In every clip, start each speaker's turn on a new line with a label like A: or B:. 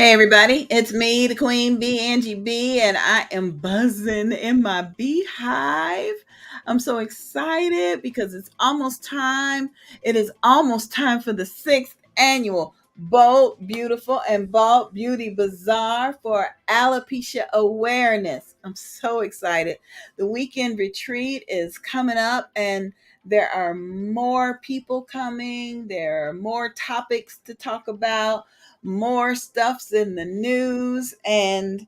A: Hey everybody, it's me, the Queen Bee, Angie B, and I am buzzing in my beehive. I'm so excited because it's almost time. It is almost time for the sixth annual Bold, Beautiful, and Bald Beauty Bazaar for alopecia awareness. I'm so excited. The weekend retreat is coming up, and there are more people coming. There are more topics to talk about, more stuff's in the news. And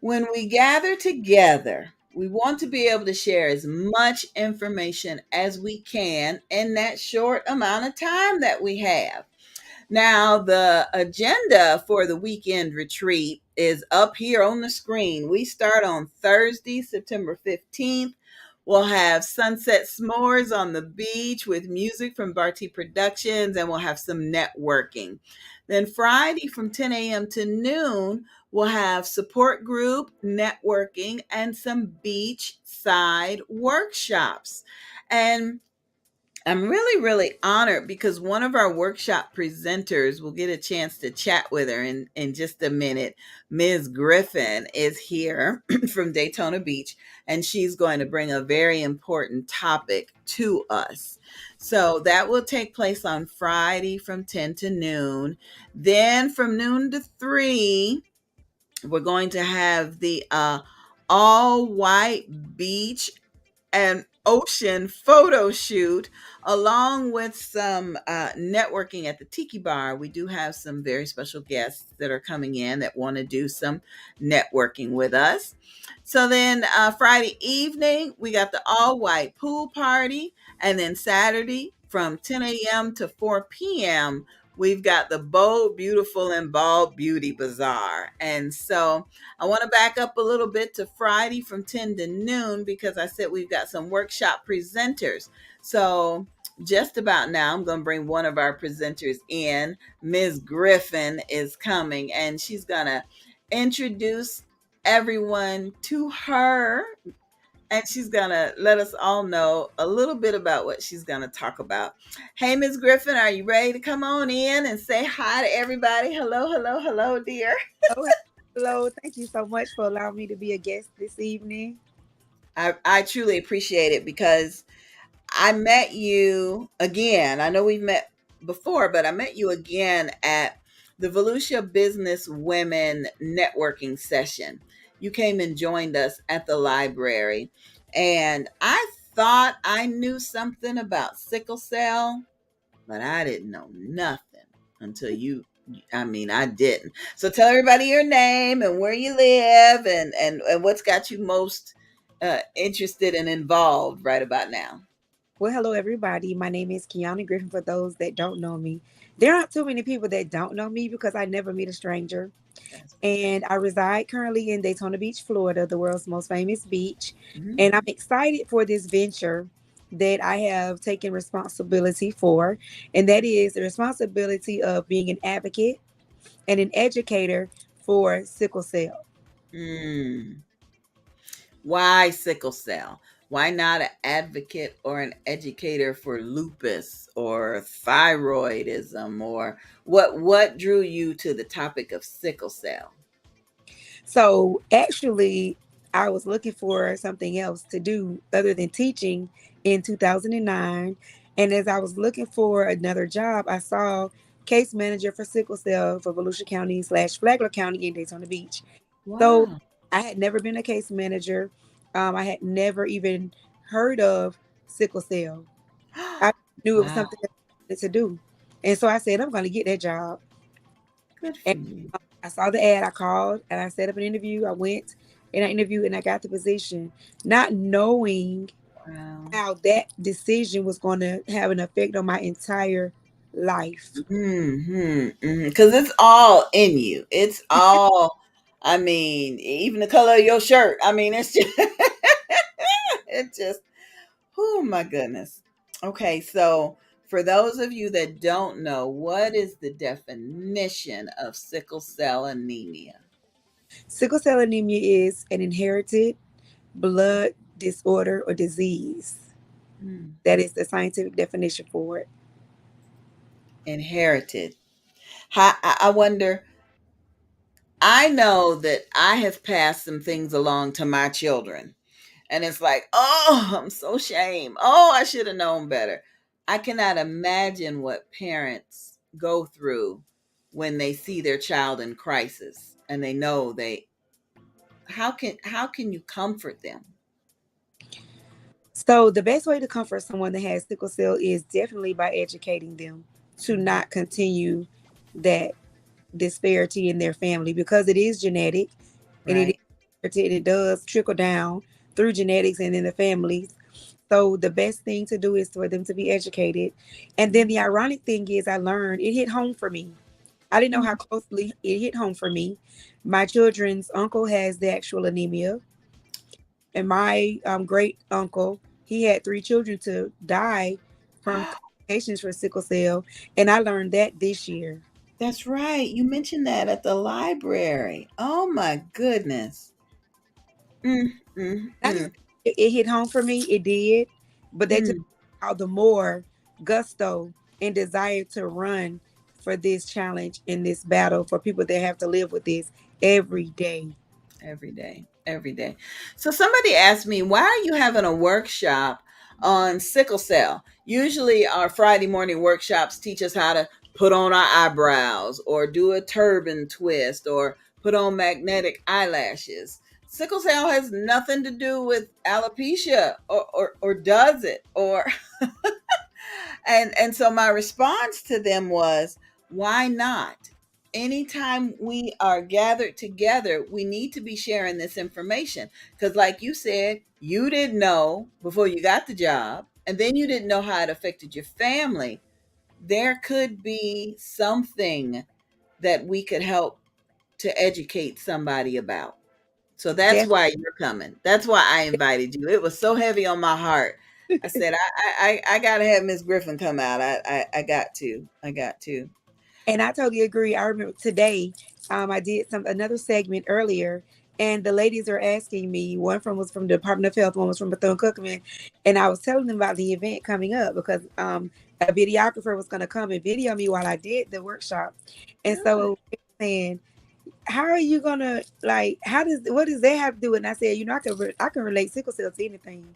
A: when we gather together, we want to be able to share as much information as we can in that short amount of time that we have. Now, the agenda for the weekend retreat is up here on the screen. We start on Thursday, September 15th. We'll have Sunset S'mores on the beach with music from Barty Productions, and we'll have some networking. Then Friday from 10 a.m. to noon, we'll have support group, networking, and some beach side workshops. And I'm really, really honored because one of our workshop presenters will get a chance to chat with her in just a minute. Ms. Griffen is here from Daytona Beach, and she's going to bring a very important topic to us. So that will take place on Friday from 10 to noon. Then from noon to 3, we're going to have the all white beach an ocean photo shoot along with some networking at the Tiki Bar. We do have some very special guests that are coming in that want to do some networking with us. So then Friday evening, we got the all white pool party. And then Saturday from 10 a.m. to 4 p.m., we've got the Bold, Beautiful, and Bald Beauty Bazaar. And so I want to back up a little bit to Friday from 10 to noon because I said we've got some workshop presenters. So just about now, I'm going to bring one of our presenters in. Ms. Griffen is coming, and she's going to introduce everyone to her, and she's going to let us all know a little bit about what she's going to talk about. Hey, Ms. Griffen, are you ready to come on in and say hi to everybody? Hello, hello, hello, dear.
B: Oh, hello. Thank you so much for allowing me to be a guest this evening.
A: I truly appreciate it because I met you again. I know we've met before, but I met you again at the Volusia Business Women Networking Session. You came and joined us at the library, and I thought I knew something about sickle cell, but I didn't know nothing until you. I mean, I didn't. So tell everybody your name and where you live and what's got you most interested and involved right about now.
B: Well, hello, everybody. My name is Kiana Griffin. For those that don't know me, there aren't too many people that don't know me because I never meet a stranger.
A: That's
B: And I reside currently in Daytona Beach, Florida, the world's most famous beach.
A: mhm.
B: And I'm excited for this venture that I have taken responsibility for. And that is the responsibility of being an advocate and an educator for sickle cell.
A: Mm. Why sickle cell? Why not an advocate or an educator for lupus or thyroidism, or what drew you to the topic of sickle cell?
B: So actually, I was looking for something else to do other than teaching in 2009. And as I was looking for another job, I saw case manager for sickle cell for Volusia County / Flagler County in Daytona Beach. So
A: Wow.
B: I had never been a case manager. I had never even heard of sickle cell. I knew it was
A: Wow.
B: something that I wanted to do. And so I said, I'm going to get that job.
A: Good for
B: And
A: you.
B: I saw the ad, I called and I set up an interview. I went and I interviewed and I got the position, not knowing
A: Wow.
B: how that decision was going to have an effect on my entire life.
A: Because it's all in you. It's all, I mean, even the color of your shirt. I mean, it's just, it just, oh my goodness. Okay, so for those of you that don't know, what is the definition of sickle cell anemia?
B: Sickle cell anemia is an inherited blood disorder or disease.
A: Hmm.
B: That is the scientific definition for it.
A: Inherited. How, I wonder. I know that I have passed some things along to my children. And it's like, oh, I'm so ashamed. Oh, I should have known better. I cannot imagine what parents go through when they see their child in crisis and they know they how can you comfort them?
B: So the best way to comfort someone that has sickle cell is definitely by educating them to
A: Mhm.
B: not continue that disparity in their family, because it is genetic, and
A: Right.
B: it does trickle down through genetics and in the families. So the best thing to do is for them to be educated. And then the ironic thing is, I learned it hit home for me. I didn't know how closely it hit home for me. My children's uncle has the actual anemia, and my great uncle, he had three children to die from complications for sickle cell, and I learned that this year.
A: That's right. You mentioned that at the library. Oh my goodness. Mm, mm,
B: I just,
A: mm,
B: it hit home for me. It did, but that just
A: mm.
B: how the more gusto and desire to run for this challenge in this battle for people that have to live with this every day.
A: Every day, every day. So somebody asked me, why are you having a workshop on sickle cell? Usually our Friday morning workshops teach us how to put on our eyebrows or do a turban twist or put on magnetic eyelashes. Sickle cell has nothing to do with alopecia, or does it? Or and so my response to them was, why not? Anytime we are gathered together, we need to be sharing this information, because like you said, you didn't know before you got the job, and then you didn't know how it affected your family. There could be something that we could help to educate somebody about. So that's
B: Def-
A: why you're coming. That's why I invited you. It was so heavy on my heart. I said, I gotta have Miss Griffen come out. I got to. I got to.
B: and I totally agree. I remember today, I did another segment earlier, and the ladies are asking me. One from was from the Department of Health, one was from Bethune Cookman, and I was telling them about the event coming up because a videographer was going to come and video me while I did the workshop, and
A: Good.
B: so they were saying, how are you gonna, like, how does, what does that have to do with it? And I said, I can relate sickle cell to anything.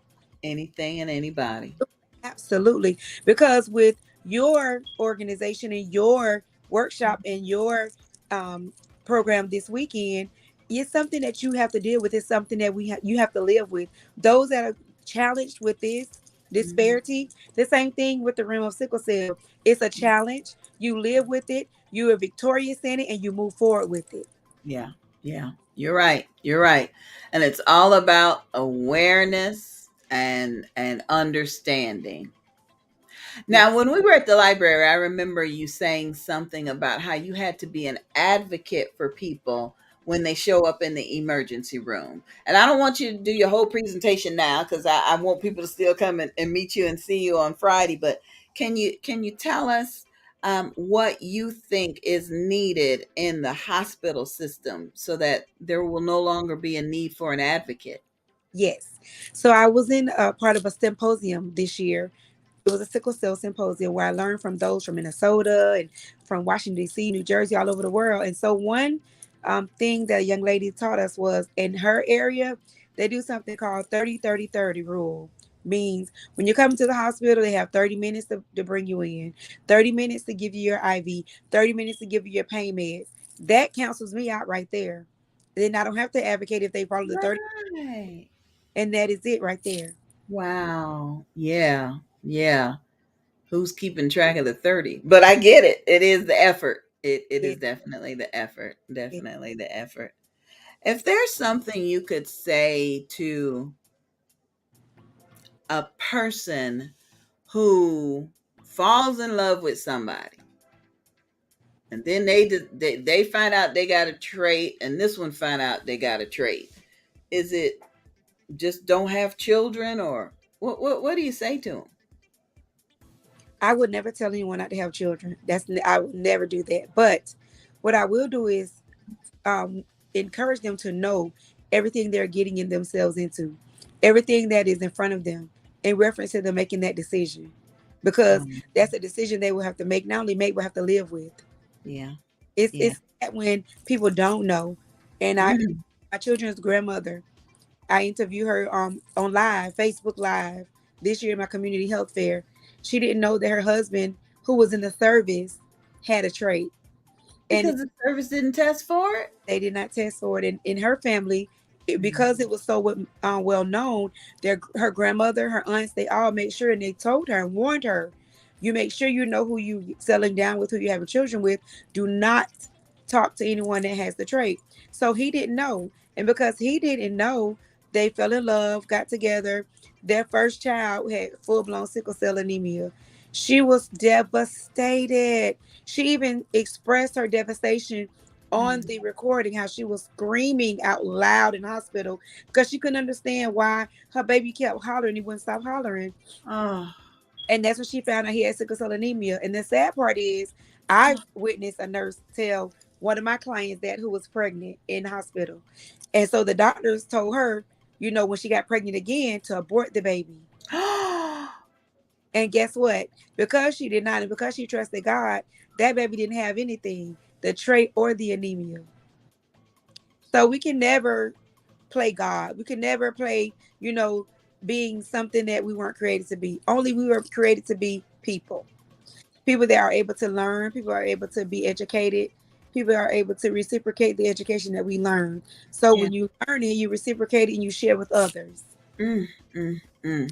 A: Anything and anybody.
B: Absolutely. Because with your organization and your workshop and your um, program this weekend, it's something that you have to deal with. It's something that you have to live with. Those that are challenged with this
A: Mhm.
B: disparity, the same thing with the realm of sickle cell. It's a challenge. You live with it. You are victorious in it, and you move forward with it.
A: Yeah. Yeah. You're right. You're right. And it's all about awareness and understanding. Now,
B: Yes.
A: when we were at the library, I remember you saying something about how you had to be an advocate for people when they show up in the emergency room. And I don't want you to do your whole presentation now, because I want people to still come and meet you and see you on Friday. But can you tell us what you think is needed in the hospital system so that there will no longer be a need for an advocate?
B: Yes. So I was in a part of a symposium this year. It was a sickle cell symposium where I learned from those from Minnesota and from Washington, D.C., New Jersey, all over the world. And so one thing that a young lady taught us was in her area, they do something called 30-30-30 rule. Means when you come to the hospital, they have 30 minutes to bring you in, 30 minutes to give you your IV, 30 minutes to give you your pain meds. That cancels me out right there. Then I don't have to advocate if they follow the 30,
A: Right.
B: and that is it right there.
A: Wow. Yeah. Yeah. Who's keeping track of the 30? But I get it. It is the effort. It is
B: It,
A: definitely the effort.
B: it,
A: Definitely the effort. If there's something you could say to a person who falls in love with somebody, and then they find out they got a trait, and this one find out they got a trait, is it just don't have children, or what do you say to them?
B: I would never tell anyone not to have children. I would never do that. But what I will do is encourage them to know everything they're getting in themselves into, everything that is in front of them, in reference to them making that decision, because
A: Um,
B: that's a decision they will have to make. Not only make, but have to live with.
A: yeah. Yeah.
B: It's sad when people don't know. And
A: Mm.
B: my children's grandmother, I interviewed her on live, Facebook Live this year at my community health fair. She didn't know that her husband, who was in the service, had a trait. And
A: Because the service didn't test for it?
B: they did not test for it. And in her family, because
A: Mm.
B: it was so well known, her grandmother, her aunts, they all made sure and they told her and warned her, you make sure you know who you settling down with, who you having children with. Do not talk to anyone that has the trait. So he didn't know. And because he didn't know, they fell in love, got together. Their first child had full-blown sickle cell anemia. She was devastated. She even expressed her devastation on
A: Mm.
B: the recording, how she was screaming out loud in the hospital because she couldn't understand why her baby kept hollering. He wouldn't stop hollering.
A: Oh.
B: And that's when she found out he had sickle cell anemia. And the sad part is, I've witnessed a nurse tell one of my clients that who was pregnant in the hospital. And so the doctors told her, when she got pregnant again, to abort the baby. And guess what? Because she did not, and because she trusted God, that baby didn't have anything, the trait or the anemia. So we can never play God. We can never play, being something that we weren't created to be. Only we were created to be people. People that are able to learn, people are able to be educated, people are able to reciprocate the education that we learn. So
A: Yeah.
B: when you learn it, you reciprocate it and you share with others.
A: Mm, mm, mm.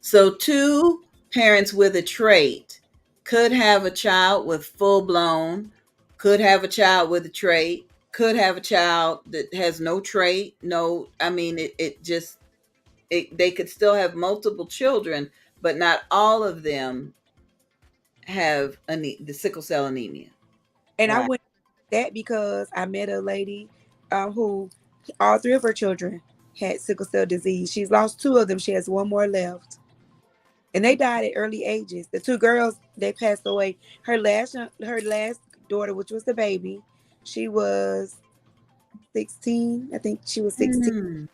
A: So, two parents with a trait could have a child with full blown, could have a child with a trait, could have a child that has no trait. No, I mean, they could still have multiple children, but not all of them have the sickle cell anemia.
B: And I
A: Wow.
B: went that because I met a lady who all three of her children had sickle cell disease. She's lost two of them. She has one more left. And they died at early ages. The two girls, they passed away. Her last daughter, which was the baby, she was 16. I think she was 16.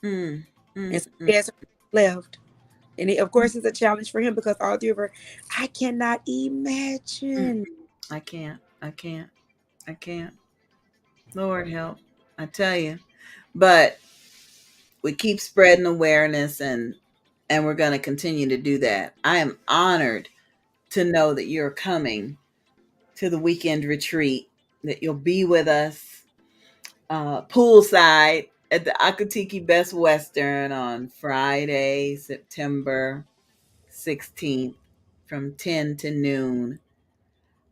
A: Mm, mm,
B: And
A: mm,
B: so
A: mm,
B: he has her left. And of course, it's a challenge for him because all three of her, I cannot
A: mm.
B: imagine.
A: I can't. I can't. I can't. Lord help. I tell you. But we keep spreading awareness, and we're going to continue to do that. I am honored to know that you're coming to the weekend retreat, that you'll be with us poolside at the Akatiki Best Western on Friday, September 16th from 10 to noon.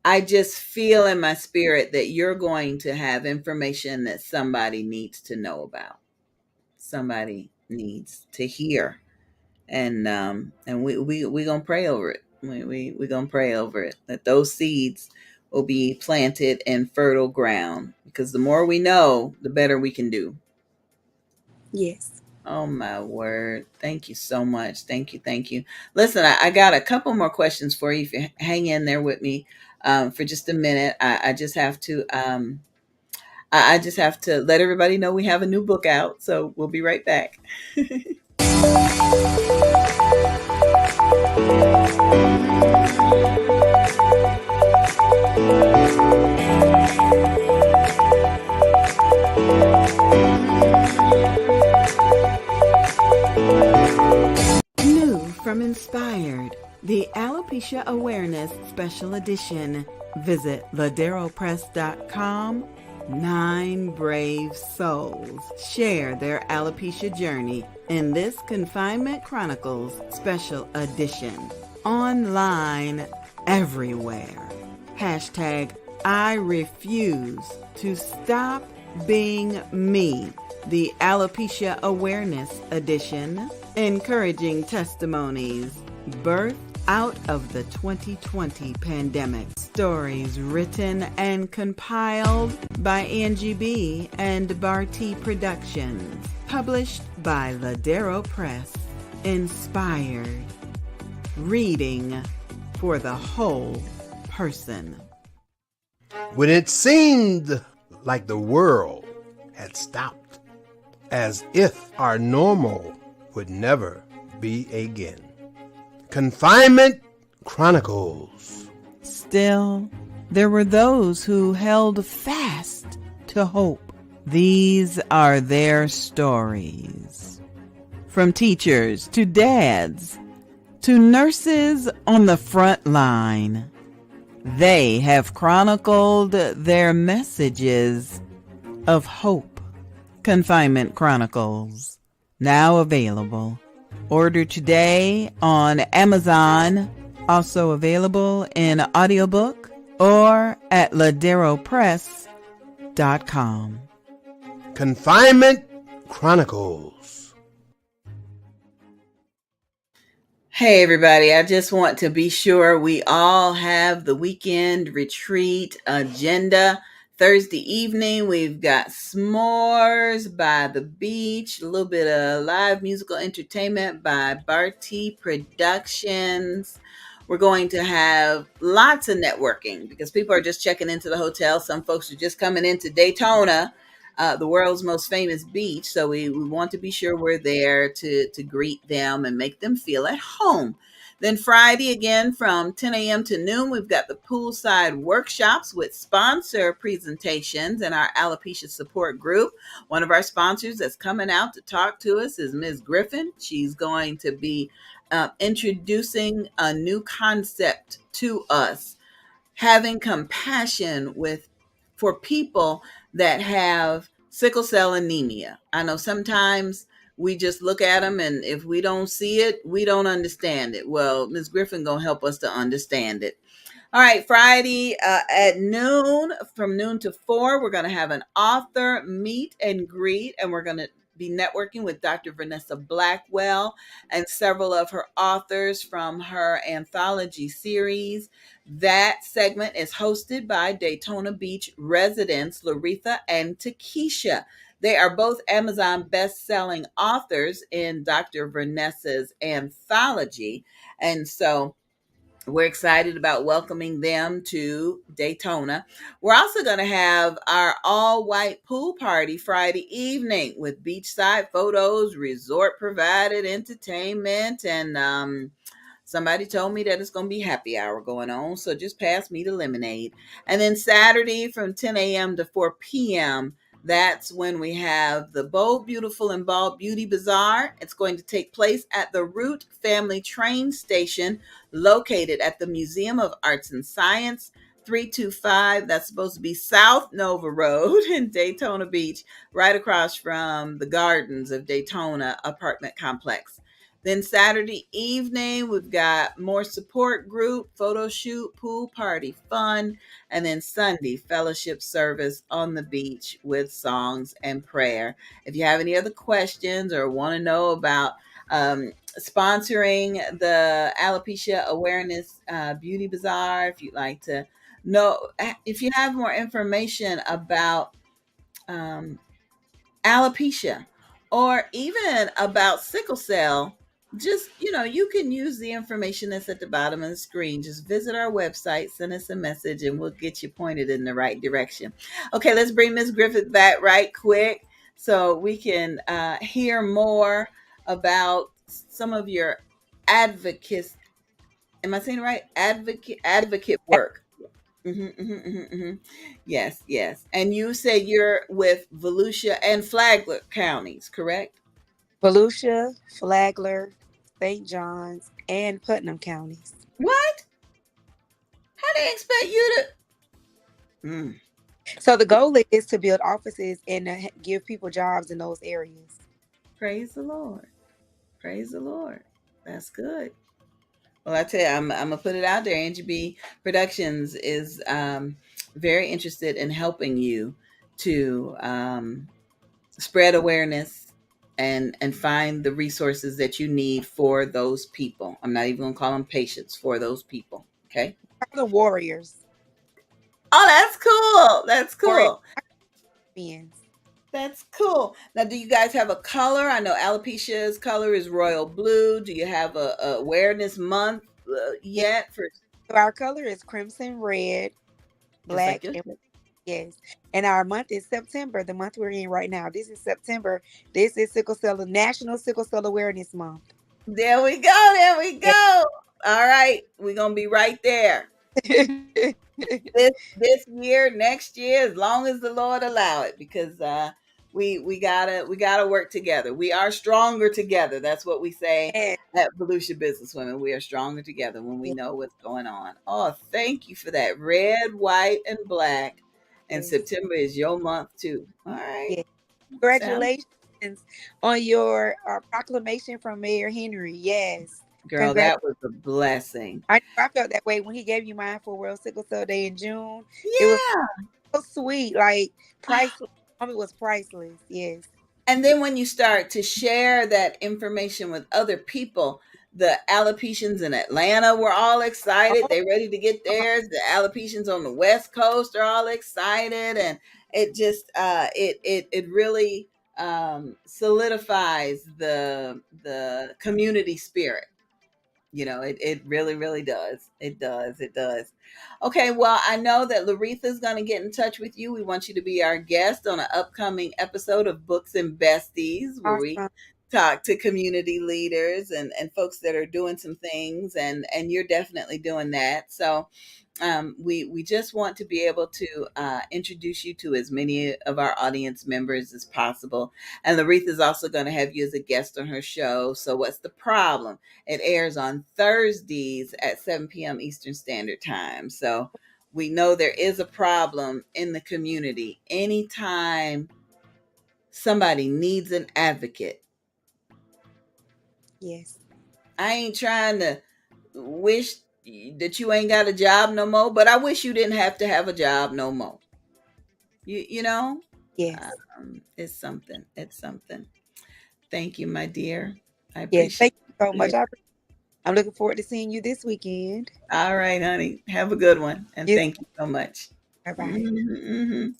A: I just feel in my spirit that you're going to have information that somebody needs to know about. Somebody needs to hear. And we gonna pray over it. We gonna pray over it, that those seeds will be planted in fertile ground, because the more we know, the better we can do.
B: Yes.
A: Oh my word. Thank you so much. Thank you. Thank you. Listen, I got a couple more questions for you if you hang in there with me for just a minute. I just have to I just have to let everybody know we have a new book out. So we'll be right back. New from Inspired, the Alopecia Awareness Special Edition. Visit laderopress.com. 9 brave souls share their alopecia journey in this Confinement Chronicles Special Edition. Online everywhere. Hashtag I refuse to stop being me. The Alopecia Awareness Edition, encouraging testimonies birthed out of the 2020 pandemic. Stories written and compiled by Angie BEE and Barty Productions. Published by Ladero Press. Inspired. Reading for the whole person.
C: When it seemed like the world had stopped, as if our normal would never be again. Confinement Chronicles.
A: Still there were those who held fast to hope. These are their stories. From teachers to dads to nurses on the front line, they have chronicled their messages of hope. Confinement Chronicles, now available. Order today on Amazon, also available in audiobook or at laderopress.com.
C: Confinement Chronicles.
A: Hey everybody, I just want to be sure we all have the weekend retreat agenda. Thursday evening, we've got s'mores by the beach, a little bit of live musical entertainment by Barty Productions. We're going to have lots of networking because people are just checking into the hotel. Some folks are just coming into Daytona, the world's most famous beach. So we want to be sure we're there to greet them and make them feel at home. Then Friday, again, from 10 a.m. to noon, we've got the poolside workshops with sponsor presentations and our alopecia support group. One of our sponsors that's coming out to talk to us is Ms. Griffen. She's going to be introducing a new concept to us, having compassion for people that have sickle cell anemia. I know sometimes we just look at them, and if we don't see it, we don't understand it. Well, Ms. Griffen gonna help us to understand it. All right, Friday at noon, from noon to 4, we're going to have an author meet and greet, and we're going to be networking with Dr. Vanessa Blackwell and several of her authors from her anthology series. That segment is hosted by Daytona Beach residents Laretha and Takesha. They are both Amazon best-selling authors in Dr. Vanessa's anthology, and so we're excited about welcoming them to Daytona. We're also going to have our all-white pool party Friday evening with beachside photos, resort provided entertainment, and somebody told me that it's going to be happy hour going on, so just pass me the lemonade. And then Saturday from 10 a.m. to 4 p.m., that's when we have the Bold, Beautiful, and Bald Beauty Bazaar. It's going to take place at the Root Family Train Station located at the Museum of Arts and Science, 325. That's supposed to be South Nova Road in Daytona Beach, right across from the Gardens of Daytona apartment complex. Then Saturday evening, we've got more support group, photo shoot, pool party fun, and then Sunday fellowship service on the beach with songs and prayer. If you have any other questions or want to know about sponsoring the Alopecia Awareness Beauty Bazaar, if you'd like to know, if you have more information about alopecia or even about sickle cell, just, you can use the information that's at the bottom of the screen. Just visit our website, send us a message, and we'll get you pointed in the right direction. Okay, let's bring Ms. Griffith back right quick so we can hear more about some of your advocates. Am I saying it right? Advocate work. Yes, yes. And you say you're with Volusia and Flagler counties, correct?
B: Volusia, Flagler, St. John's, and Putnam counties.
A: What? How do they expect you to? Mm,
B: So the goal is to build offices and give people jobs in those areas.
A: praise the Lord. Praise the Lord. That's good. Well, I tell you, I'm gonna put it out there. Angie BEE Productions is very interested in helping you to spread awareness and find the resources that you need for those people. I'm not even gonna call them patients, for those people. Okay.
B: The warriors.
A: Oh, that's cool. That's
B: Warrior
A: cool.
B: champions.
A: That's cool. Now, do you guys have a color? I know alopecia's color is royal blue. Do you have a awareness month
B: Yes.
A: yet for?
B: So our color is crimson red,
A: Just like
B: black,
A: yours.
B: and yes. And our month is September, the month we're in right now. This is September. This is National Sickle Cell Awareness Month.
A: There we go. There we
B: Yes.
A: go. All right, we're gonna be right there. this year, next year, as long as the Lord allow it, because we gotta work together. We are stronger together. That's what we say
B: Yes,
A: at Volusia Business Women. We are stronger together when we
B: yes,
A: know what's going on. Oh, thank you for that. Red, white, and black. And
B: yes,
A: September is your month too. All right.
B: yes.
A: Sound
B: Congratulations on your proclamation from Mayor Henry. Yes.
A: girl,
B: Congrats.
A: that was a blessing.
B: I felt that way when he gave you mine for World Sickle Cell Day in June. It was
A: Yeah.
B: so sweet, like priceless. It was priceless. Yes.
A: And then when you start to share that information with other people, the alopecians in Atlanta were all excited.
B: Oh,
A: They ready to get theirs. The alopecians on the West Coast are all excited, and it just it really solidifies the community spirit. It really, really does. It does. Okay, well, I know that Laretha's going to get in touch with you. We want you to be our guest on an upcoming episode of Books and Besties, where we
B: awesome.
A: talk to community leaders and folks that are doing some things, and you're definitely doing that. So we just want to be able to introduce you to as many of our audience members as possible. And Laretha is also going to have you as a guest on her show. So what's the problem? It airs on Thursdays at 7 p.m. Eastern Standard Time. So we know there is a problem in the community. Anytime somebody needs an advocate,
B: Yes.
A: I ain't trying to wish that you ain't got a job no more, but I wish you didn't have to have a job no more. You know,
B: Yes.
A: it's something. It's something. Thank you, my dear. I
B: Yes.
A: appreciate
B: Thank you so much.
A: it.
B: I'm looking forward to seeing you this weekend.
A: All right, honey. Have a good one. And
B: Yes.
A: thank you so much.
B: Bye bye.
A: Mhm.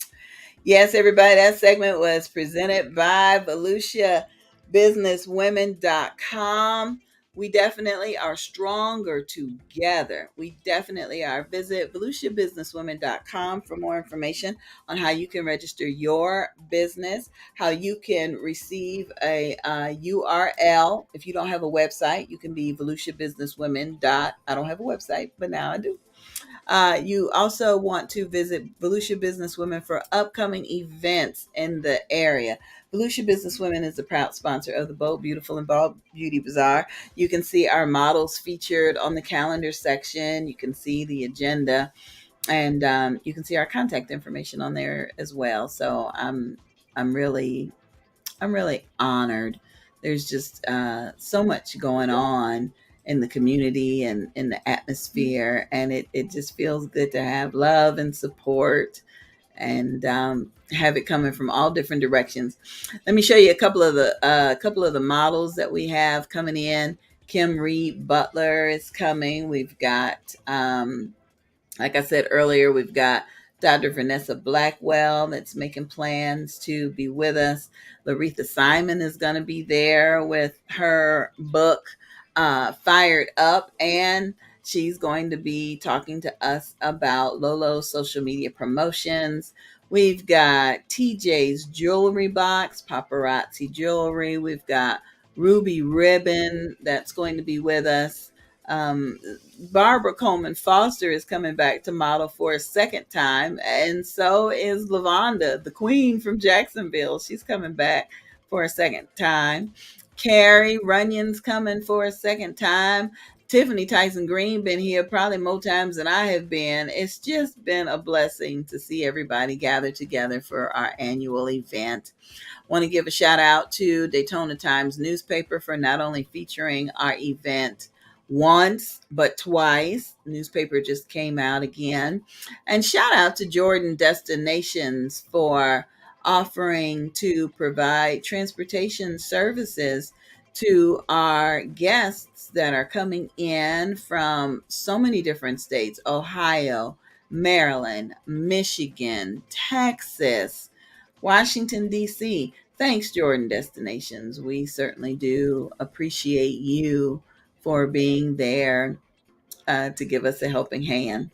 A: Yes, everybody, that segment was presented by VolusiaBusinessWomen.com. We definitely are stronger together. We definitely are. Visit VolusiaBusinessWomen.com for more information on how you can register your business, how you can receive a URL. If you don't have a website, you can be Volusia Business Women. I don't have a website, but now I do. You also want to visit Volusia Business Women for upcoming events in the area. Volusia Business Women is a proud sponsor of the Bold, Beautiful, and Bald Beauty Bazaar. You can see our models featured on the calendar section. You can see the agenda, and you can see our contact information on there as well. So I'm really I'm really honored. There's just so much going on in the community and in the atmosphere, and it just feels good to have love and support and have it coming from all different directions. Let me show you a couple of the models that we have coming in. Kim Reed Butler is coming. We've got like I said earlier, we've got Dr. Vanessa Blackwell that's making plans to be with us. Laretha Simon is going to be there with her book, Fired Up, and she's going to be talking to us about Lolo's social media promotions. We've got TJ's Jewelry Box, Paparazzi Jewelry. We've got Ruby Ribbon that's going to be with us. Barbara Coleman Foster is coming back to model for a second time, and so is Lavonda, the queen from Jacksonville. She's coming back for a second time. Carrie Runyon's coming for a second time. Tiffany Tyson Green been here probably more times than I have been. It's just been a blessing to see everybody gather together for our annual event. Want to give a shout out to Daytona Times newspaper for not only featuring our event once but twice. Newspaper just came out again. And shout out to Jordan Destinations for offering to provide transportation services to our guests that are coming in from so many different states: Ohio, Maryland, Michigan, Texas, Washington, D.C. Thanks, Jordan Destinations. We certainly do appreciate you for being there to give us a helping hand.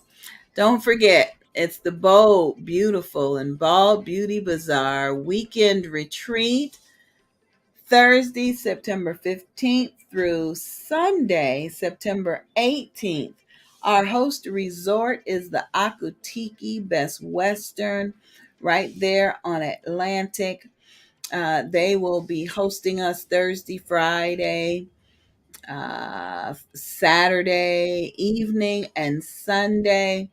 A: Don't forget, it's the Bold, Beautiful, and Bald Beauty Bazaar weekend retreat, Thursday, September 15th through Sunday, September 18th. Our host resort is the Akutiki Best Western right there on Atlantic. They will be hosting us Thursday, Friday, Saturday evening, and Sunday.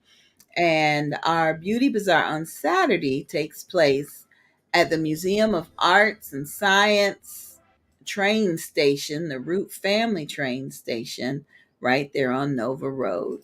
A: And our beauty bazaar on Saturday takes place at the Museum of Arts and Science train station, the Root Family train station, right there on Nova Road.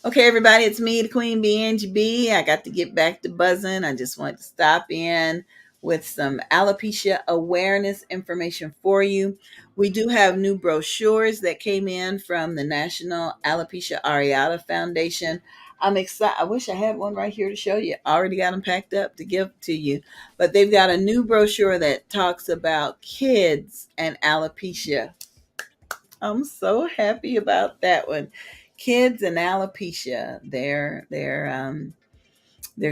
A: Okay, everybody, it's me, the Queen Bee, Angie BEE. I got to get back to buzzing. I just wanted to stop in with some alopecia awareness information for you. We do have new brochures that came in from the National Alopecia Areata Foundation. I'm excited. I wish I had one right here to show you. I already got them packed up to give to you. But they've got a new brochure that talks about kids and alopecia. I'm so happy about that one. Kids and alopecia. They're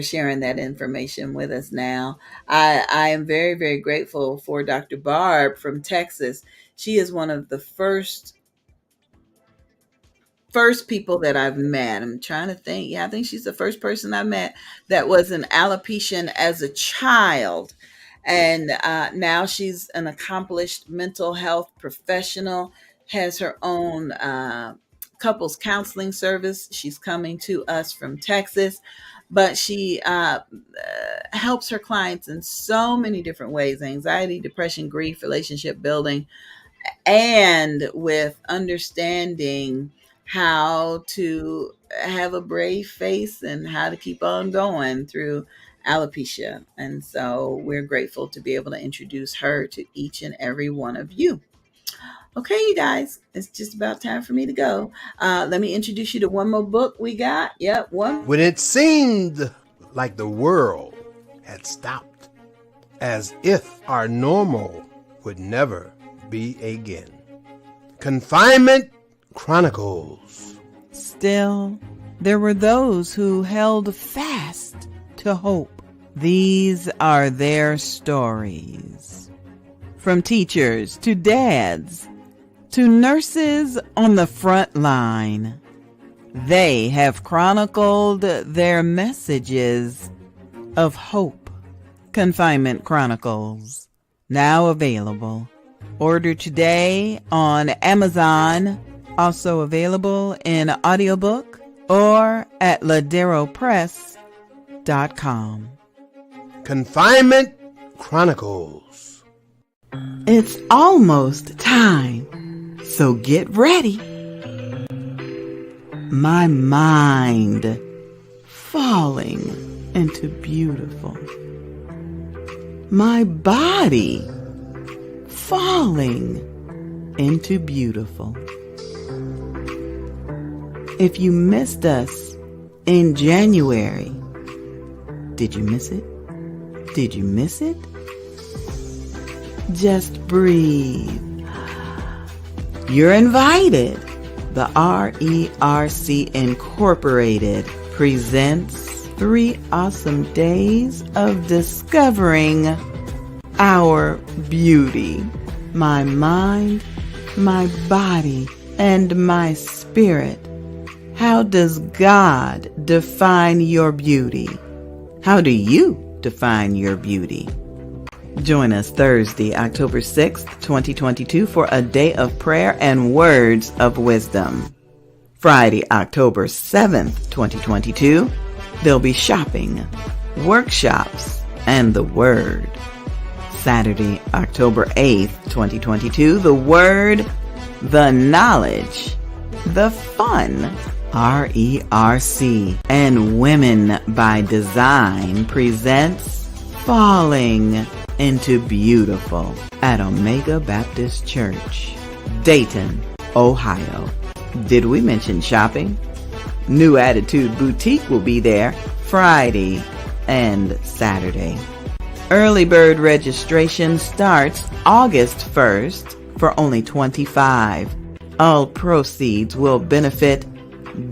A: sharing that information with us now. I am very, very grateful for Dr. Barb from Texas. She is one of the first people that I've met. I'm trying to think. Yeah, I think she's the first person I met that was an alopecian as a child. And now she's an accomplished mental health professional, has her own couples counseling service. She's coming to us from Texas, but she helps her clients in so many different ways: anxiety, depression, grief, relationship building, and with understanding how to have a brave face and how to keep on going through alopecia. And so we're grateful to be able to introduce her to each and every one of you. Okay, you guys, it's just about time for me to go. Let me introduce you to one more book we got. Yep, one.
C: When it seemed like the world had stopped, as if our normal would never be again. Confinement Chronicles.
D: Still, there were those who held fast to hope. These are their stories. From teachers to dads to nurses on the front line, they have chronicled their messages of hope. Confinement Chronicles, now available. Order today on Amazon, also available in audiobook or at laderopress.com.
C: Confinement Chronicles.
D: It's almost time, so get ready. My mind falling into beautiful. My body falling into beautiful. If you missed us in January, did you miss it? Did you miss it? Just breathe. You're invited. The RERC Incorporated presents 3 awesome days of discovering our beauty. My mind, my body, and my spirit. How does God define your beauty? How do you define your beauty? Join us Thursday, October 6th, 2022 for a day of prayer and words of wisdom. Friday, October 7th, 2022, there'll be shopping, workshops, and the Word. Saturday, October 8th, 2022, the Word, the Knowledge, the Fun. RERC and Women by Design presents Falling into Beautiful at Omega Baptist Church, Dayton, Ohio. Did we mention shopping? New Attitude Boutique will be there Friday and Saturday. Early bird registration starts August 1st for only $25. All proceeds will benefit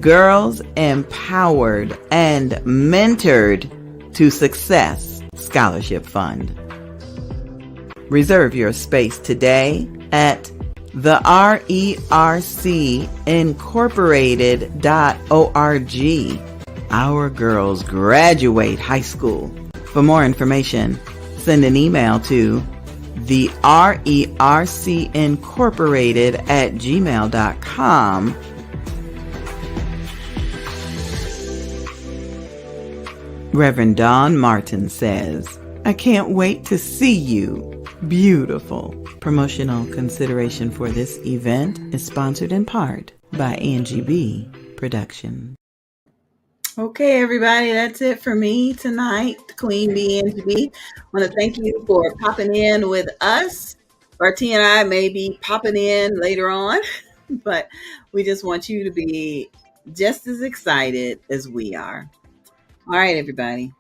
D: Girls Empowered and Mentored to Success Scholarship Fund. Reserve your space today at the RERC Incorporated.org. Our girls graduate high school. For more information, send an email to the RERC Incorporated at gmail.com. Reverend Dawn Martin says, I can't wait to see you. Beautiful. Promotional consideration for this event is sponsored in part by Angie BEE Production.
A: Okay, everybody, that's it for me tonight. Queen Bee, Angie BEE. I want to thank you for popping in with us. Barty and I may be popping in later on, but we just want you to be just as excited as we are. All right, everybody.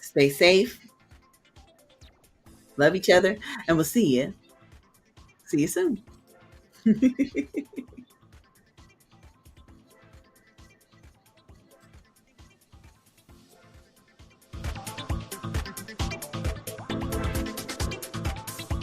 A: Stay safe. Love each other, and we'll see you. See you soon.